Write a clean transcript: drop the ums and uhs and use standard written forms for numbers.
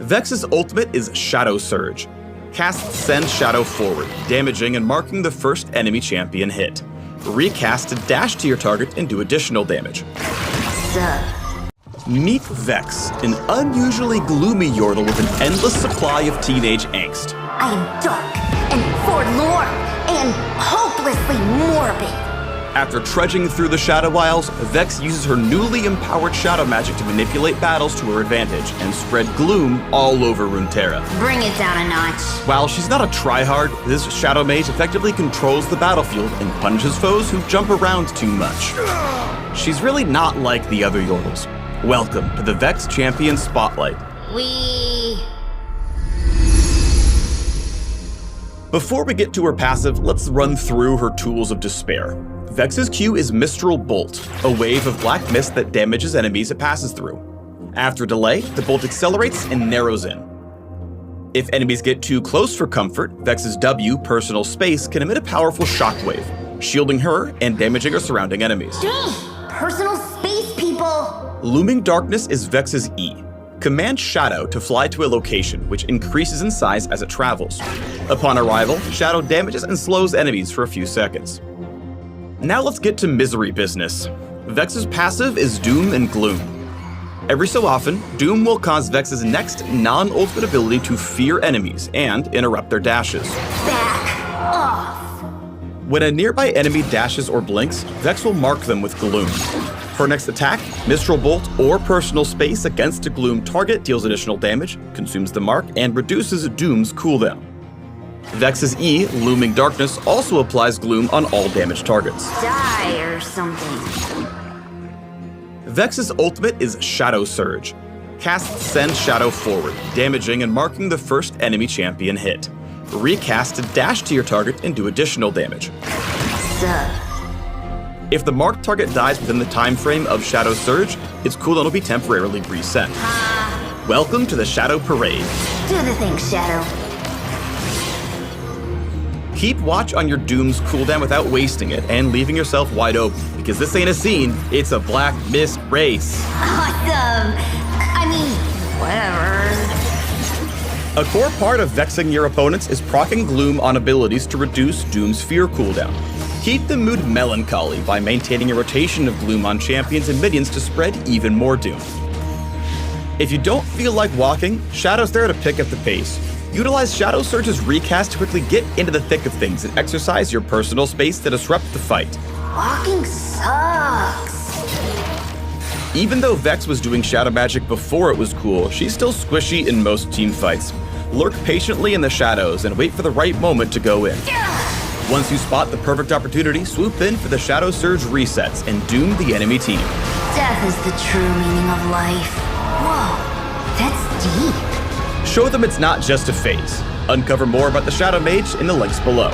Vex's ultimate is Shadow Surge. Cast Send Shadow forward, damaging and marking the first enemy champion hit. Recast to dash to your target and do additional damage. Meet Vex, an unusually gloomy Yordle with an endless supply of teenage angst. I am dark and forlorn and hopelessly morbid. After trudging through the Shadow Isles, Vex uses her newly empowered shadow magic to manipulate battles to her advantage and spread gloom all over Runeterra. Bring it down a notch. While she's not a tryhard, this Shadow Mage effectively controls the battlefield and punishes foes who jump around too much. She's really not like the other Yordles. Welcome to the Vex Champion Spotlight. Before we get to her passive, let's run through her tools of despair. Vex's Q is Mistral Bolt, a wave of black mist that damages enemies it passes through. After delay, the bolt accelerates and narrows in. If enemies get too close for comfort, Vex's W, Personal Space, can emit a powerful shockwave, shielding her and damaging her surrounding enemies. Personal space, people! Looming Darkness is Vex's E. Command Shadow to fly to a location, which increases in size as it travels. Upon arrival, Shadow damages and slows enemies for a few seconds. Now let's get to misery business. Vex's passive is Doom and Gloom. Every so often, Doom will cause Vex's next non-ultimate ability to fear enemies and interrupt their dashes. Back off! When a nearby enemy dashes or blinks, Vex will mark them with Gloom. Her next attack, Mistral Bolt or Personal Space against a Gloom target deals additional damage, consumes the mark, and reduces Doom's cooldown. Vex's E, Looming Darkness, also applies Gloom on all damaged targets. Die or something. Vex's ultimate is Shadow Surge. Cast Send Shadow forward, damaging and marking the first enemy champion hit. Recast to dash to your target and do additional damage. If the marked target dies within the time frame of Shadow Surge, its cooldown will be temporarily reset. Welcome to the Shadow Parade. Do the thing, Shadow. Keep watch on your Doom's cooldown without wasting it and leaving yourself wide open, because this ain't a scene, it's a black mist race. Awesome! I mean, whatever. A core part of vexing your opponents is proccing Gloom on abilities to reduce Doom's fear cooldown. Keep the mood melancholy by maintaining a rotation of Gloom on champions and minions to spread even more Doom. If you don't feel like walking, Shadow's there to pick up the pace. Utilize Shadow Surge's recast to quickly get into the thick of things and exercise your personal space to disrupt the fight. Walking sucks. Even though Vex was doing shadow magic before it was cool, she's still squishy in most team fights. Lurk patiently in the shadows and wait for the right moment to go in. Once you spot the perfect opportunity, swoop in for the Shadow Surge resets and doom the enemy team. Death is the true meaning of life. Whoa, that's deep. Show them it's not just a phase. Uncover more about the Shadow Mage in the links below.